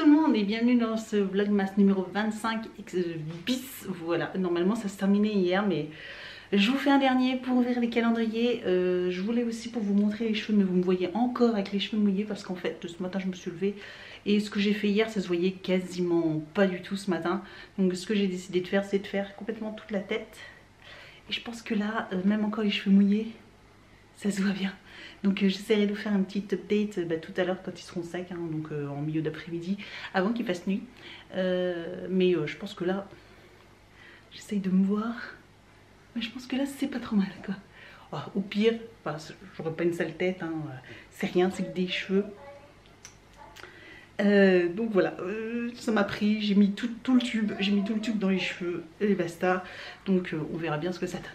le monde et bienvenue dans ce vlogmas numéro 25 bis. Voilà, normalement ça se terminait hier mais je vous fais un dernier pour ouvrir les calendriers. Je voulais aussi pour vous montrer les cheveux, mais vous me voyez encore avec les cheveux mouillés parce qu'en fait ce matin je me suis levée et ce que j'ai fait hier ça se voyait quasiment pas du tout ce matin. Donc ce que j'ai décidé de faire c'est de faire complètement toute la tête. Et je pense que là, même encore les cheveux mouillés, ça se voit bien. Donc j'essaierai de vous faire un petit update tout à l'heure quand ils seront secs, hein, donc en milieu d'après-midi, avant qu'il fasse nuit. Mais je pense que là, j'essaye de me voir. Mais je pense que là, c'est pas trop mal, quoi. Oh, au pire, enfin, j'aurais pas une sale tête, hein, c'est rien, c'est que des cheveux. Donc voilà, ça m'a pris, j'ai mis tout le tube, dans les cheveux et basta. Donc on verra bien ce que ça donne.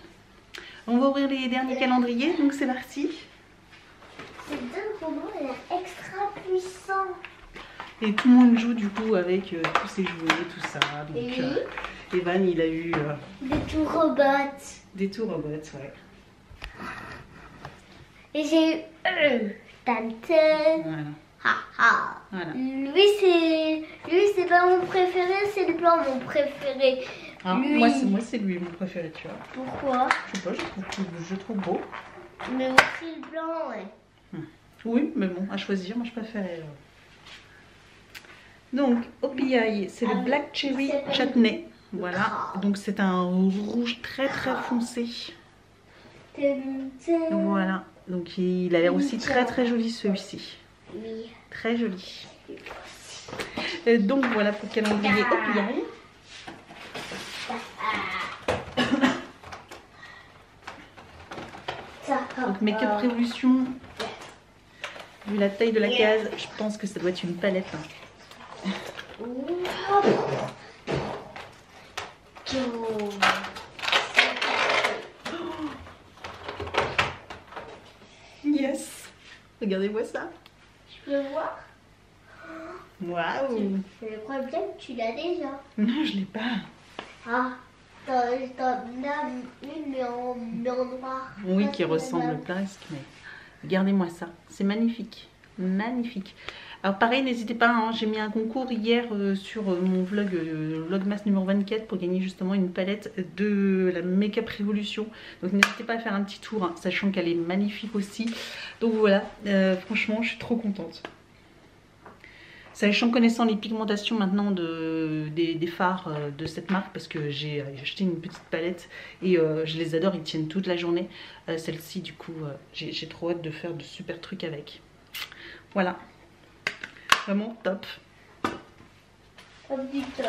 On va ouvrir les derniers calendriers, donc c'est parti. C'est dingue, pour moi, elle est extra puissant. Et tout le monde joue du coup avec tous ses jouets, tout ça. Donc Evan il a eu des tours robots. Des tours robots, ouais. Et j'ai eu Tante. Voilà. Ha ha. Voilà. Lui c'est pas mon préféré, c'est le blanc mon préféré. Ah, lui... Moi c'est lui mon préféré, tu vois. Pourquoi? Je sais pas, je trouve beau. Mais aussi le blanc, ouais. Oui, mais bon, à choisir, moi je préférais. Donc, OPI, c'est le Black Cherry Chutney. Voilà, donc c'est un rouge très foncé. Voilà, donc il a l'air aussi très joli celui-ci. Oui. Très joli. Donc voilà pour le calendrier OPI. Donc Make-up Révolution. Vu la taille de la case, je pense que ça doit être une palette. Hein. Yes. Regardez-moi ça. Je peux voir? Waouh. Le problème, tu l'as déjà. Non, je l'ai pas. Ah, t'en as une mais en noir. Oui, qui ressemble presque. Mais regardez-moi ça. C'est magnifique. Magnifique. Alors pareil, n'hésitez pas, hein, j'ai mis un concours hier sur mon vlog, Vlogmas numéro 24 pour gagner justement une palette de la Make-up Révolution. Donc n'hésitez pas à faire un petit tour, hein, sachant qu'elle est magnifique aussi. Donc voilà, franchement, je suis trop contente. Sachant connaissant les pigmentations maintenant des fards de cette marque, parce que j'ai acheté une petite palette et je les adore, ils tiennent toute la journée. Celle-ci, du coup, j'ai trop hâte de faire de super trucs avec. Voilà. Vraiment top. Top du top.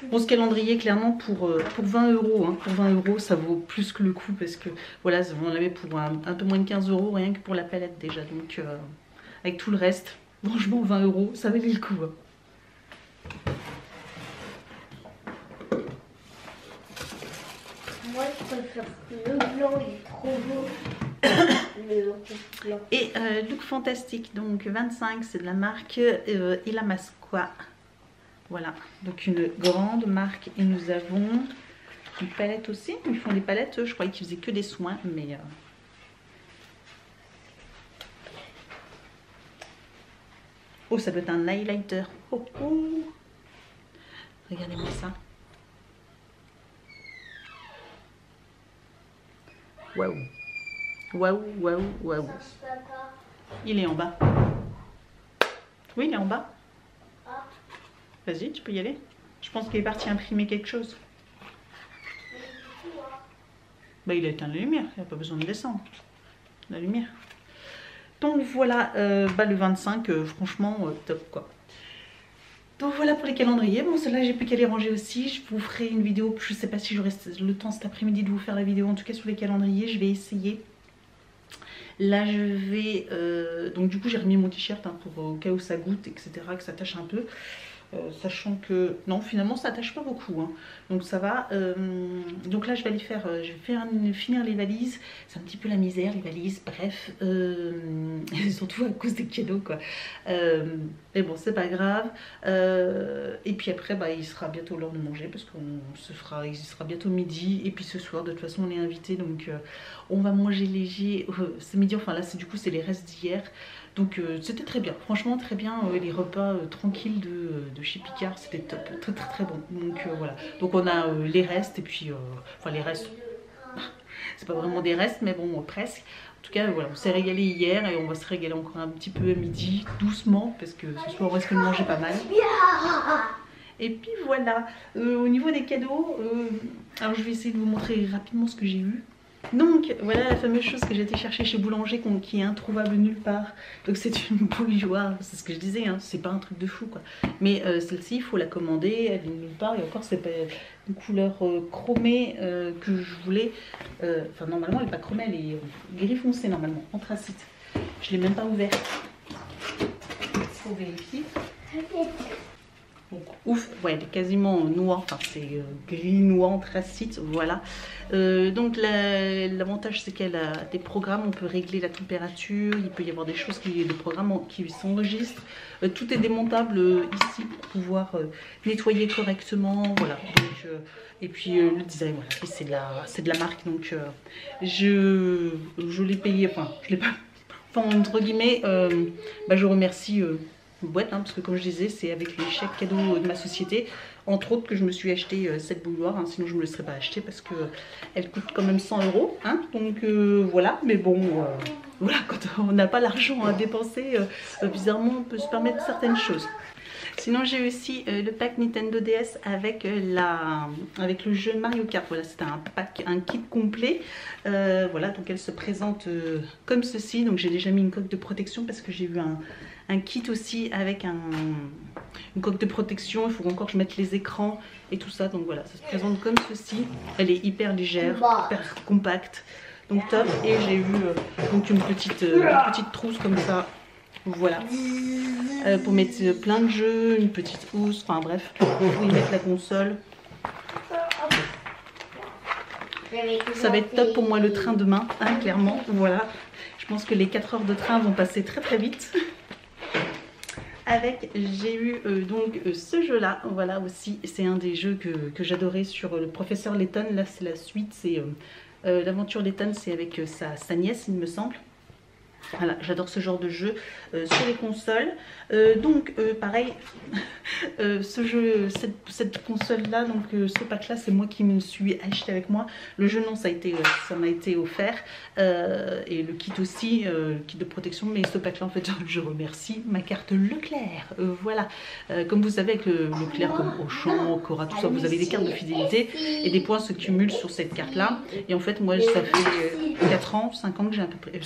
Bon, ce calendrier, clairement, pour 20 €, hein, pour 20 €, ça vaut plus que le coup parce que voilà, on l'avait pour un peu moins de 15 € rien que pour la palette déjà. Donc, avec tout le reste, franchement, 20 €, ça valait le coup. Hein. Moi, je préfère le blanc, il est trop beau. Le blanc. Et look fantastique, donc 25, c'est de la marque Ilamasqua. Voilà, donc une grande marque. Et nous avons une palette aussi. Ils font des palettes, je croyais qu'ils faisaient que des soins, mais... Oh, ça doit être un highlighter. Oh, oh. Regardez-moi ça. Waouh. Waouh, waouh, waouh. Il est en bas. Oui, il est en bas. Vas-y, tu peux y aller. Je pense qu'il est parti imprimer quelque chose. Bah, il a éteint la lumière, il n'y a pas besoin de descendre. La lumière. Donc voilà, le 25, franchement, top quoi. Donc voilà pour les calendriers. Bon, celle-là, j'ai plus qu'à les ranger aussi. Je vous ferai une vidéo. Je ne sais pas si j'aurai le temps cet après-midi de vous faire la vidéo. En tout cas, sur les calendriers, je vais essayer. Là, je vais... donc du coup, j'ai remis mon t-shirt hein, pour au cas où ça goûte, etc., que ça tâche un peu. Sachant que non, finalement ça attache pas beaucoup hein. Donc ça va. Donc là je vais aller faire, finir les valises. C'est un petit peu la misère les valises, bref, surtout à cause des cadeaux quoi. Mais bon, c'est pas grave. Et puis après il sera bientôt l'heure de manger parce il sera bientôt midi. Et puis ce soir de toute façon on est invité, donc on va manger léger ce midi. Enfin là c'est du coup c'est les restes d'hier. Donc c'était très bien, franchement très bien, les repas tranquilles de chez Picard, c'était top, très très très bon. Donc voilà, donc on a les restes et puis, enfin les restes, c'est pas vraiment des restes mais bon presque. En tout cas voilà, on s'est régalé hier et on va se régaler encore un petit peu à midi, doucement, parce que ce soir on risque de manger pas mal. Et puis voilà, au niveau des cadeaux, alors je vais essayer de vous montrer rapidement ce que j'ai eu. Donc voilà la fameuse chose que j'ai été chercher chez Boulanger qui est introuvable nulle part. Donc c'est une bouilloire, c'est ce que je disais, hein, c'est pas un truc de fou quoi. Mais celle-ci il faut la commander, elle vient nulle part et encore c'est pas une couleur chromée que je voulais. Enfin normalement elle n'est pas chromée, elle est gris foncé normalement, anthracite. Je l'ai même pas ouverte. Faut vérifier. Donc, ouf, ouais, elle est quasiment noire, enfin c'est gris noir anthracite, voilà. Donc l'avantage c'est qu'elle a des programmes, on peut régler la température, il peut y avoir des choses, des programmes qui s'enregistrent. Tout est démontable ici pour pouvoir nettoyer correctement, voilà. Donc, et puis le design, voilà, c'est de la marque, donc je l'ai payé, enfin je l'ai pas, enfin entre guillemets, je remercie boîte, hein, parce que comme je disais c'est avec les chèques cadeaux de ma société entre autres que je me suis acheté cette bouilloire, hein, sinon je ne me le serais pas acheté parce que elle coûte quand même 100 €, hein, donc voilà. Mais bon voilà, quand on n'a pas l'argent à dépenser, bizarrement on peut se permettre certaines choses. Sinon j'ai aussi le pack Nintendo DS avec le jeu Mario Kart. Voilà, c'est un kit complet. Voilà, donc elle se présente comme ceci. Donc j'ai déjà mis une coque de protection parce que j'ai eu un kit aussi avec une coque de protection. Il faut encore que je mette les écrans et tout ça. Donc voilà, ça se présente comme ceci. Elle est hyper légère, hyper compacte. Donc top. Et j'ai eu donc une petite trousse comme ça. Voilà, pour mettre plein de jeux, une petite housse, enfin bref, pour y mettre la console. Ça va être top pour moi le train demain, hein, clairement. Voilà, je pense que les 4 heures de train vont passer très très vite. Avec, j'ai eu donc ce jeu là, voilà aussi, c'est un des jeux que j'adorais sur le professeur Layton. Là c'est la suite, c'est l'aventure Layton, c'est avec sa nièce il me semble. Voilà, j'adore ce genre de jeu sur les consoles. Donc pareil, ce jeu, cette console là, donc ce pack là, c'est moi qui me suis acheté avec moi. Le jeu non, ça m'a été offert, et le kit aussi, le kit de protection. Mais ce pack là en fait, je remercie ma carte Leclerc. Voilà, comme vous savez avec Leclerc, comme Auchan, Cora, tout ça, vous avez des cartes de fidélité et des points se cumulent sur cette carte là. Et en fait moi ça fait 4 ans, 5 ans que j'ai à peu près.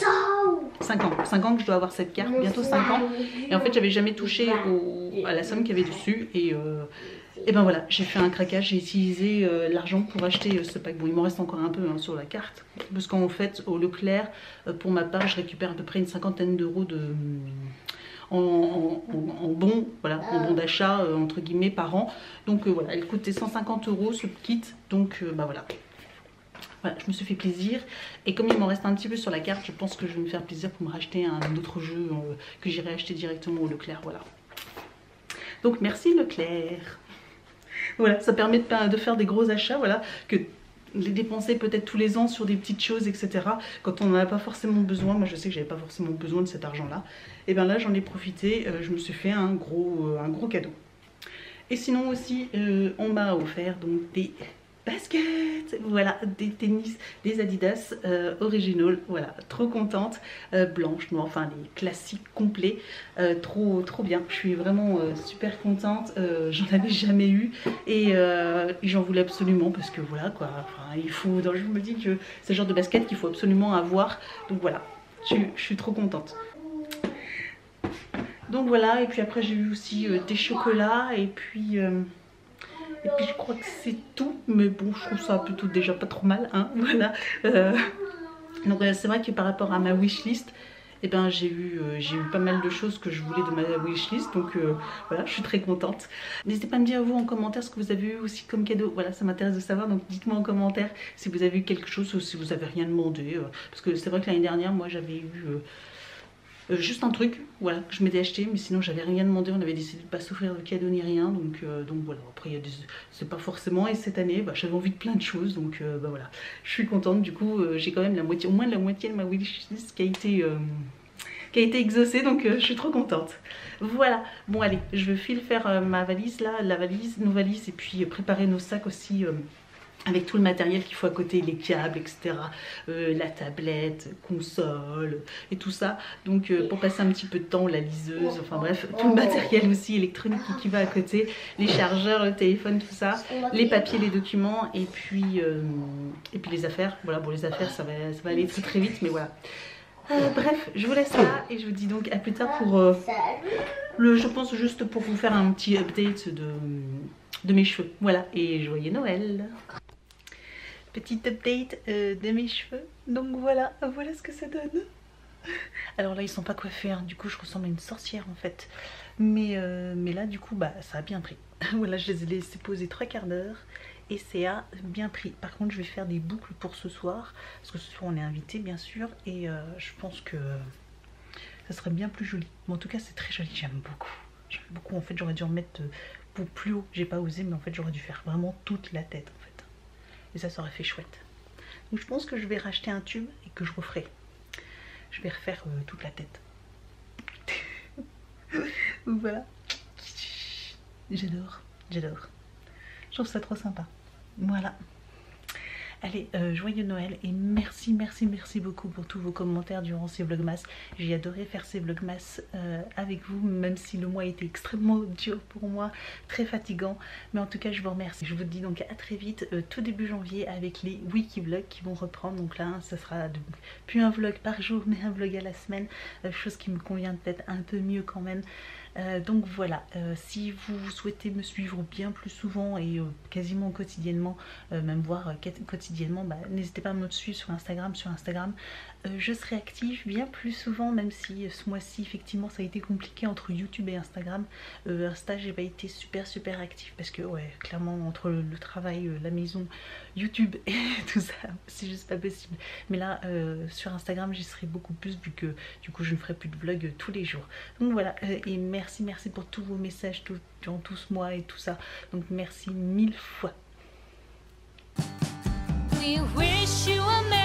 5 ans que je dois avoir cette carte, bientôt 5 ans. Et en fait j'avais jamais touché à la somme qu'il y avait dessus. Et ben voilà, j'ai fait un craquage, j'ai utilisé l'argent pour acheter ce pack. Bon, il m'en reste encore un peu hein, sur la carte. Parce qu'en fait au Leclerc, pour ma part, je récupère à peu près une 50aine d'euros en bon, voilà, en bon d'achat entre guillemets par an. Donc voilà, elle coûtait 150 € ce kit. Donc bah voilà. Voilà, je me suis fait plaisir et comme il m'en reste un petit peu sur la carte, je pense que je vais me faire plaisir pour me racheter un autre jeu que j'irai acheter directement au Leclerc, voilà. Donc merci Leclerc. Voilà, ça permet de faire des gros achats, voilà, que les dépenser peut-être tous les ans sur des petites choses, etc. Quand on n'en a pas forcément besoin. Moi je sais que j'avais pas forcément besoin de cet argent-là. Et bien là j'en ai profité, je me suis fait un gros cadeau. Et sinon aussi, on m'a offert donc des baskets, voilà, des tennis, des Adidas original, voilà, trop contente, blanche, noire, enfin les classiques complets, trop bien, je suis vraiment super contente, j'en avais jamais eu et j'en voulais absolument parce que voilà quoi, enfin il faut, je me dis que c'est le genre de basket qu'il faut absolument avoir, donc voilà, je suis trop contente. Donc voilà, et puis après j'ai eu aussi des chocolats et puis je crois que c'est tout, mais bon je trouve ça plutôt déjà pas trop mal, hein, voilà. Donc c'est vrai que par rapport à ma wishlist, eh ben, j'ai eu pas mal de choses que je voulais de ma wishlist, donc voilà, je suis très contente. N'hésitez pas à me dire vous en commentaire ce que vous avez eu aussi comme cadeau, voilà, ça m'intéresse de savoir, donc dites-moi en commentaire si vous avez eu quelque chose ou si vous avez rien demandé, parce que c'est vrai que l'année dernière moi j'avais eu juste un truc, voilà, que je m'étais acheté, mais sinon j'avais rien demandé, on avait décidé de pas s'offrir de cadeau ni rien, donc voilà, après il y a des, c'est pas forcément, et cette année bah, j'avais envie de plein de choses, donc bah voilà, je suis contente, du coup j'ai quand même la moitié, au moins la moitié de ma wishlist qui a été qui a été exaucée, donc je suis trop contente. Voilà, bon allez, je file faire ma valise là, nos valises, et puis préparer nos sacs aussi. Avec tout le matériel qu'il faut à côté, les câbles, etc. La tablette, console et tout ça. Donc pour passer un petit peu de temps, la liseuse, enfin bref, tout le matériel aussi électronique qui va à côté. Les chargeurs, le téléphone, tout ça. Les papiers, les documents et puis les affaires. Voilà, bon les affaires ça va aller très très vite, mais voilà. Bref, je vous laisse là et je vous dis donc à plus tard pour je pense juste pour vous faire un petit update de mes cheveux. Voilà, et joyeux Noël! Petite update de mes cheveux. Donc voilà, voilà ce que ça donne. Alors là ils sont pas coiffés, hein. Du coup je ressemble à une sorcière en fait. Mais là du coup bah ça a bien pris. Voilà, je les ai laissés poser 3/4 d'heure et c'est a bien pris. Par contre je vais faire des boucles pour ce soir. Parce que ce soir on est invité bien sûr. Et je pense que ça serait bien plus joli. Mais en tout cas c'est très joli, j'aime beaucoup. J'aime beaucoup, en fait j'aurais dû en mettre pour plus haut. J'ai pas osé mais en fait j'aurais dû faire vraiment toute la tête en fait. Et ça aurait fait chouette. Donc je pense que je vais racheter un tube et que je referai. Je vais refaire toute la tête. Voilà. J'adore, j'adore. Je trouve ça trop sympa. Voilà. Allez, joyeux Noël et merci beaucoup pour tous vos commentaires durant ces vlogmas. J'ai adoré faire ces vlogmas avec vous, même si le mois était extrêmement dur pour moi, très fatigant. Mais en tout cas, je vous remercie. Je vous dis donc à très vite, tout début janvier, avec les wiki-vlogs qui vont reprendre. Donc là, ça sera plus un vlog par jour, mais un vlog à la semaine. Chose qui me convient peut-être un peu mieux quand même. Donc voilà, si vous souhaitez me suivre bien plus souvent et quasiment quotidiennement, même voir quotidiennement, bah, n'hésitez pas à me suivre sur Instagram. Je serai active bien plus souvent, même si ce mois-ci effectivement ça a été compliqué entre YouTube et Instagram. Insta j'ai pas été super active parce que ouais clairement entre le travail, la maison, YouTube et tout ça c'est juste pas possible. Mais là sur Instagram j'y serai beaucoup plus vu que du coup je ne ferai plus de vlog tous les jours. Donc voilà, et merci pour tous vos messages durant tout ce mois et tout ça. Donc merci 1000 fois. We wish you a